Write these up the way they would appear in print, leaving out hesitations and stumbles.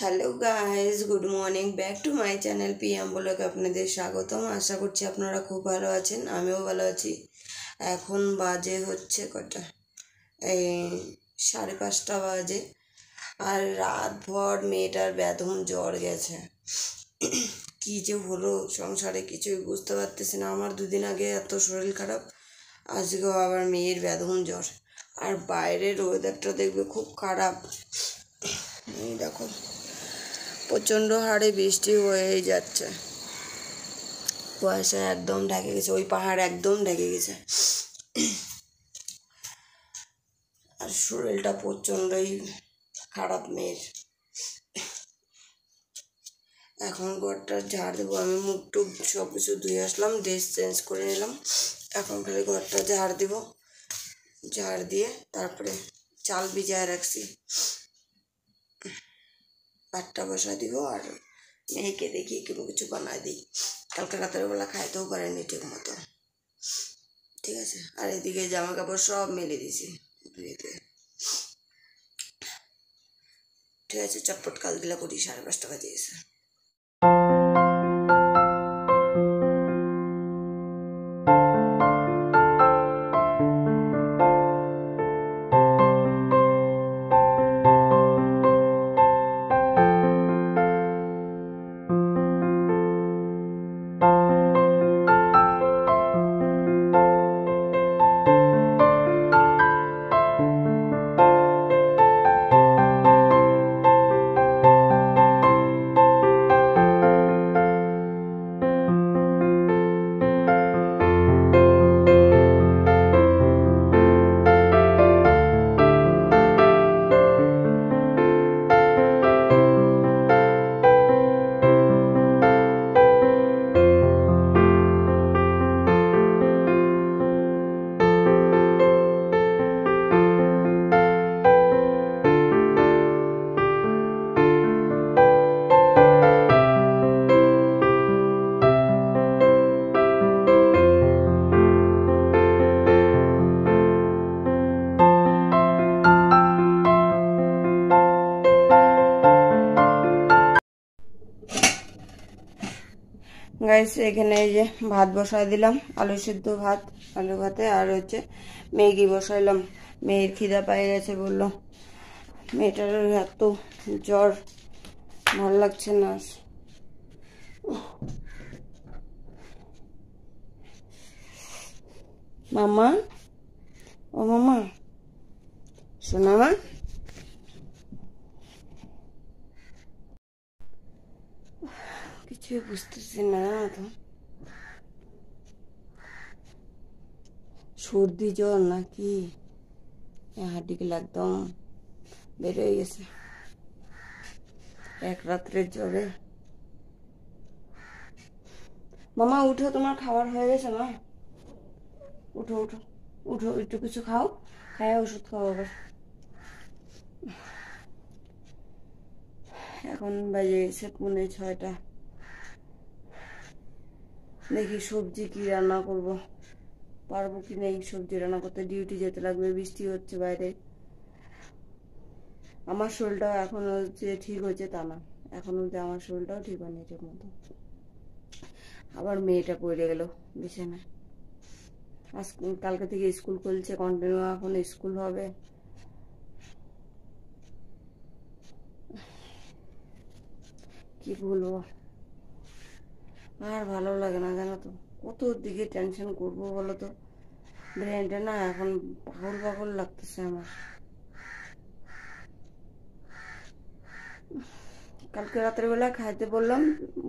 Hello guys, good morning, back to my channel PM ব্লগে আপনাদের স্বাগতম। আশা করছি আপনারা খুব ভালো আছেন, আমিও ভালো আছি। এখন বাজে হচ্ছে কটা, এই 5:30 বাজে। আর রাতভর মেয়েটার বেদম জ্বর গেছে। কী যে হলো সংসারে কিছুই বুঝতে পারতেছি না। আমার দুদিন আগে এত শরীর খারাপ, আজকেও আবার মেয়ের বেদম জ্বর। আর বাইরের ওয়েদারটা দেখবে খুব খারাপ। এই দেখো, প্রচণ্ড হারে বৃষ্টি হয়েই যাচ্ছে। কুয়াশা একদম ঢেকে গেছে, ওই পাহাড় একদম ঢেকে গেছে। আর শরীরটা প্রচণ্ডই খারাপ মেয়ের। এখন ঘরটা ঝাড় দেবো। আমি মুখ টুক সব কিছু ধুয়ে আসলাম, ড্রেস চেঞ্জ করে নিলাম। এখন খালি ঘরটা ঝাড় দিব। ঝাড় দিয়ে তারপরে চাল ভিজায় রাখছি, ভাতটা বসায় দিব। আর মেয়েকে দেখি কোনো কিছু বানায় দিই। কালকে রাতের বেলা খাইতেও পারেনি ঠিক মতো। ঠিক আছে। আর এদিকে জামা কাপড় সব মেলে দিয়েছি ধুয়েতে। ঠিক আছে, চটপট কাজগুলো করি। 5:30 বাজে গেছে। গাইস, এখানে এই যে ভাত বসাই দিলাম, আলু সিদ্ধ ভাত, আলু ভাতে। আর হচ্ছে ম্যাগি বসাইলাম। মেয়ের খিদা পেয়ে গেছে বললো। মেয়েটার এত জ্বর, ভাল লাগছে না। মামা, ও মামা, শোনা মা, কিছুই বুঝতেছি না তো। সর্দি জ্বর নাকি হাড্ডিগুলো একদম বের হয়ে গেছে এক রাত্রের জ্বরে। মামা উঠো, তোমার খাবার হয়ে গেছে মা। উঠো উঠো উঠো, একটু কিছু খাও, খায় ওষুধ খাও আবার। এখন বাজে গেছে 5:45। দেখি সবজি কি রান্না করব, পারবো কি নেই সবজি রান্না করতে। ডিউটি যেতে লাগবে, বৃষ্টি হচ্ছে বাইরে। আমার শরীরটাও এখন হচ্ছে ঠিক হয়েছে তা না, এখন হচ্ছে আমার শরীরটাও ঠিক হয়নি ঠিক মতো। আবার মেয়েটা পড়ে গেল বিছানায়। আজ কালকে থেকে স্কুল খুলছে, কন্টিনিউ এখন স্কুল হবে। কি বলবো, আর ভালো লাগে না জানো তো। কত দিকে টেনশন করবো বলো তো। ব্রেনটা না এখন পাগল পাগল লাগতেছে আমার। কালকে রাতের বেলা খাইতে বললাম,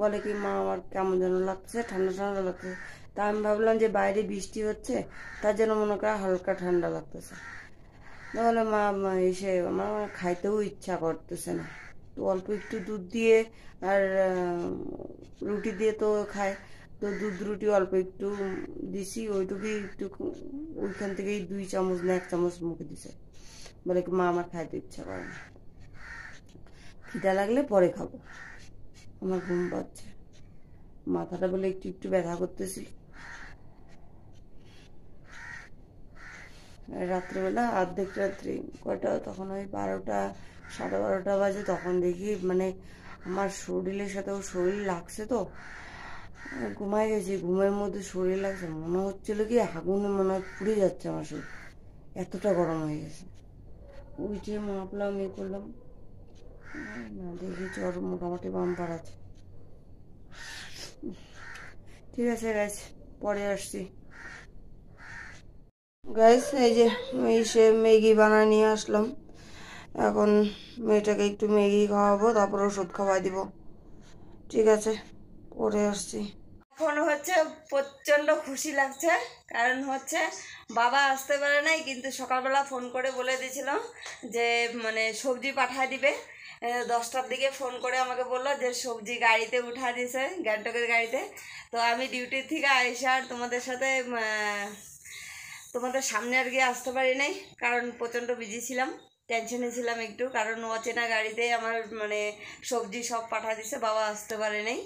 বলে কি মা আমার কেমন যেন লাগছে, ঠান্ডা ঠান্ডা লাগছে। তা আমি ভাবলাম যে বাইরে বৃষ্টি হচ্ছে, তার জন্য মনে করে হালকা ঠান্ডা লাগতেছে। তাহলে মা এসে আমার খাইতেও ইচ্ছা করতেছে না। তো অল্প একটু দুধ দিয়ে আর রুটি দিয়ে তো খায়। তো দুধ রুটি অল্প একটু দিছি, ওইটুকুই একটু, ওইখান থেকেই 2 চামচ না 1 চামচ মুখে দিছে। বলে কি মা আমার খাইতে ইচ্ছা করে না, খিদা লাগলে পরে খাবো। আমার ঘুম পাচ্ছে, মাথাটা বলে একটু একটু ব্যথা করতেছিল। রাত্রেবেলা অর্ধেক রাত্রি, কয়টা তখন ওই 12টা 12:30 বাজে, তখন দেখি মানে আমার শরীরের সাথেও শরীর লাগছে, তো ঘুমাই গেছি। ঘুমের মধ্যে শরীর লাগছে, মনে হচ্ছিল কি আগুনে মনে হয় পুড়ে যাচ্ছে আমার শরীর, এতটা গরম হয়ে গেছে। উঠে মাপলাম, করলাম, না দেখি জ্বর মোটামুটি বাম্পার আছে। ঠিক আছে গাইস, পরে আসছি। গাইস এই যে সে ম্যাগি বানায় নিয়ে আসলাম, এখন মেয়েটাকে একটু ম্যাগি খাওয়াবো, তারপর ওষুধ খাওয়াই দিব। ঠিক আছে, পরে আসছি। এখন হচ্ছে প্রচণ্ড খুশি লাগছে, কারণ হচ্ছে বাবা আসতে পারে নাই, কিন্তু সকালবেলা ফোন করে বলে দিয়েছিল যে মানে সবজি পাঠায় দিবে। 10টার দিকে ফোন করে আমাকে বললো যে সবজি গাড়িতে উঠা দিয়েছে, গ্যাংটকের গাড়িতে। তো আমি ডিউটি থেকে আইসার তোমাদের সামনে আর গিয়ে আসতে পারি নাই, কারণ প্রচণ্ড বিজি ছিলাম, টেনশনে ছিলাম একটু, কারণ অচেনা গাড়িতে আমার মানে সবজি সব পাঠা দিছে, বাবা আসতে পারে নাই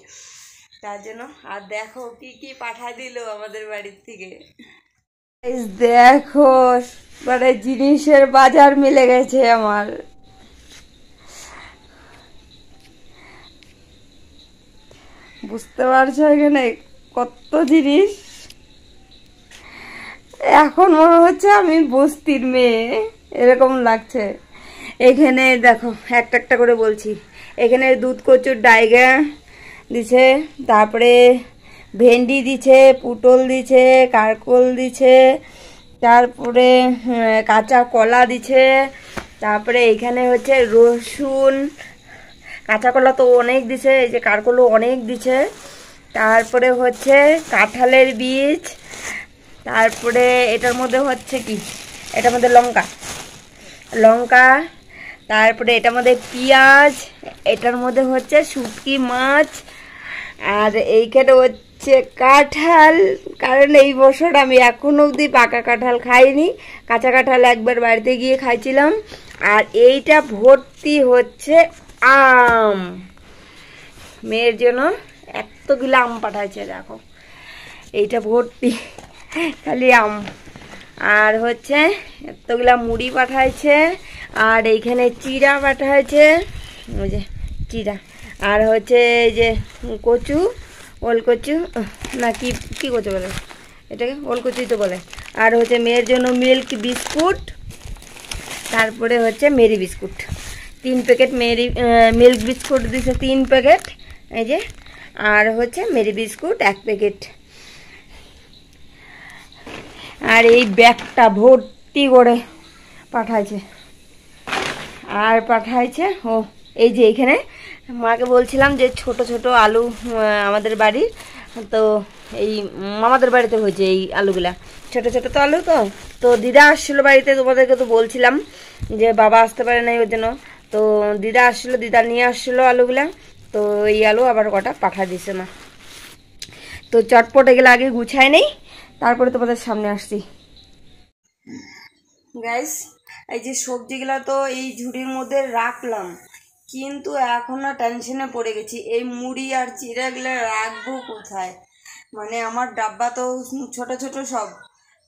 তার জন্য। আর দেখো কি কি পাঠা দিল আমাদের বাড়ির থেকে, দেখো মানে জিনিসের বাজার মিলে গেছে আমার। বুঝতে পারছো এখানে কত জিনিস, এখন মনে হচ্ছে আমি বস্তির মেয়ে, এরকম লাগছে। এখানে দেখো একটা একটা করে বলছি, এখানে দুধ কচুর ডাইগা দিছে, তারপরে ভেন্ডি দিছে, পুটল দিছে, কারকোল দিছে, তারপরে কাঁচা কলা দিছে, তারপরে এখানে হচ্ছে রসুন, কাঁচা কলা তো অনেক দিছে, এই যে কারকোলও অনেক দিছে, তারপরে হচ্ছে কাঁঠালের বীজ, তারপরে এটার মধ্যে হচ্ছে কি, এটার মধ্যে লঙ্কা লঙ্কা, তারপরে এটার মধ্যে পেঁয়াজ, এটার মধ্যে হচ্ছে শুটকি মাছ, আর এইখানে হচ্ছে কাঁঠাল, কারণ এই বছর আমি এখনো অবধি পাকা কাঁঠাল খাইনি, কাঁচা কাঁঠাল একবার বাড়িতে গিয়ে খাইছিলাম। আর এইটা ভর্তি হচ্ছে আম, মেয়ের জন্য এতগুলো আম পাঠাইছে, দেখো এইটা ভর্তি খালি আম। আর হচ্ছে এতগুলা মুড়ি পাঠাইছে, আর এইখানে চিড়া পাঠাইছে, ওই যে চিড়া, আর হচ্ছে এই যে কচু, ওল কচু না কি কি কচু বলে এটাকে, ওল কচুই তো বলে। আর হচ্ছে মেয়ের জন্য মিল্ক বিস্কুট, তারপরে হচ্ছে Mary biscuit 3 packet, milk biscuit দিছে 3 প্যাকেট, এই যে, আর হচ্ছে মেরি বিস্কুট 1 প্যাকেট। আর এই ব্যাগটা ভর্তি করে পাঠাইছে, আর পাঠাইছে ও এই যে এখানে মাকে বলছিলাম যে ছোট ছোট আলু আমাদের বাড়ির, তো এই মামাদের বাড়িতে হয়েছে এই আলুগুলা, ছোট ছোট তো আলু, তো তো দিদা আসছিলো বাড়িতে, তোমাদেরকে তো বলছিলাম যে বাবা আসতে পারে না ওই জন্য, তো দিদা আসছিলো, দিদা নিয়ে আসছিলো আলুগুলা, তো এই আলু আবার কটা পাঠা দিছে মা। তো চটপট এগুলো আগে গুছাই নেই, তারপরে তোমাদের সামনে আসছি। গাইস এই যে সবজিগুলো তো এই ঝুড়ির মধ্যে রাখলাম, কিন্তু এখন না টেনশনে পড়ে গেছি, এই মুড়ি আর চিড়াগুলো রাখবো কোথায়, মানে আমার ডাব্বা তো ছোট ছোট সব,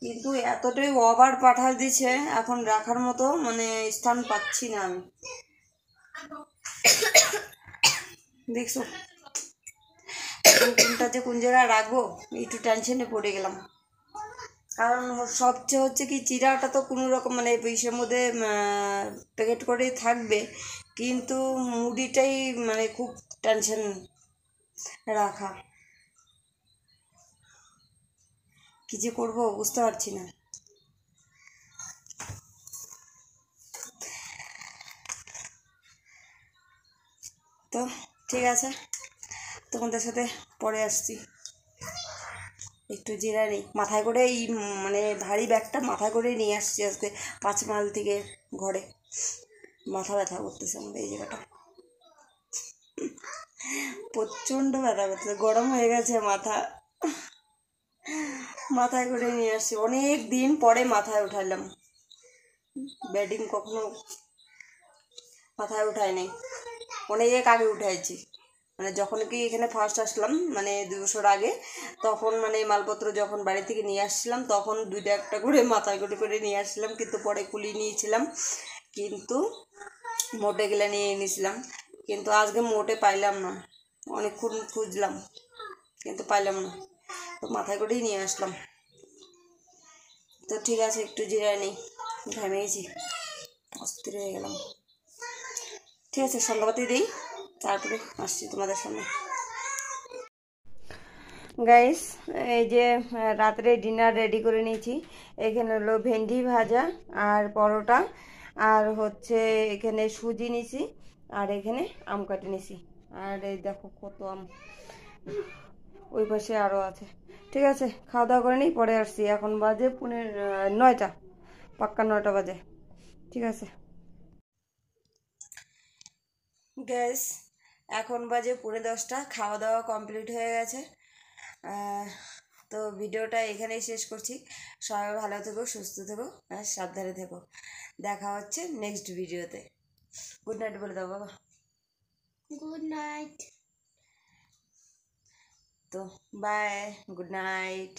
কিন্তু এতটাই ওভার পাঠা দিছে, এখন রাখার মতো মানে স্থান পাচ্ছি না আমি। দেখছো কোনটা যে কোন জায়গায় রাখবো, একটু টেনশনে পড়ে গেলাম, কারণ সবচেয়ে হচ্ছে কি চিড়াটা তো কোনো রকম মানে ইসের মধ্যে প্যাকেট করেই থাকবে, কিন্তু মুড়িটাই মানে খুব টেনশন রাখা, কি যে করবো বুঝতে পারছি না। তো ঠিক আছে, তোমাদের সাথে পরে আসছি, একটু জিরা নেই মাথায় করে, এই মানে ভারী ব্যাগটা মাথায় করে নিয়ে আসছি আজকে 5 মাইল থেকে ঘরে, মাথা ব্যথা করতেছে আমাদের এই জায়গাটা, প্রচণ্ড ব্যথা করতেছে, গরম হয়ে গেছে মাথা, মাথায় করে নিয়ে আসছি, অনেক দিন পরে মাথায় উঠাইলাম, বেডিং কখনো মাথায় উঠায় নাই, অনেক আগে উঠাইছি, মানে যখন কি এখানে ফার্স্ট আসলাম মানে 2 বছর আগে, তখন মানে মালপত্র যখন বাড়ি থেকে নিয়ে আসছিলাম, তখন 2টা একটা করে মাথায় করে করে নিয়ে আসছিলাম, কিন্তু পরে কুলি নিয়েছিলাম, কিন্তু মোটেগুলো নিয়ে এনেছিলাম, কিন্তু আজকে মোটে পাইলাম না, অনেকক্ষণ খুঁজলাম কিন্তু পাইলাম না, তো মাথায় করেই নিয়ে আসলাম। তো ঠিক আছে, একটু জিরায় নিই, ঘামে গেছি, অস্থির হয়ে গেলাম। ঠিক আছে, সন্ধ্যাবাতি দিই, তারপরে আসছি তোমাদের সামনে। গাইস, এই যে রাত্রে ডিনার রেডি করে নিয়েছি। এখানে হলো ভেন্ডি ভাজা আর পরোটা, আর হচ্ছে এখানে সুজি নিছি, আর এখানে আম কাটে নিছি। আর এই দেখো কত আম, ওই পাশে আরও আছে। ঠিক আছে, খাওয়া দাওয়া করে নিই, পরে আসছি। এখন বাজে 9টা, পাক্কা 9টা বাজে। ঠিক আছে গ্যাস, এখন বাজে 10:30, খাওয়া দাওয়া কমপ্লিট হয়ে গেছে। তো ভিডিওটা এখানেই শেষ করছি। সবাই ভালো থেকো, সুস্থ থেকো আর সাবধানে থেকো। দেখা হচ্ছে নেক্সট ভিডিওতে। গুড নাইট বলে দাও বাবা। Good night. তো বাই, গুড নাইট।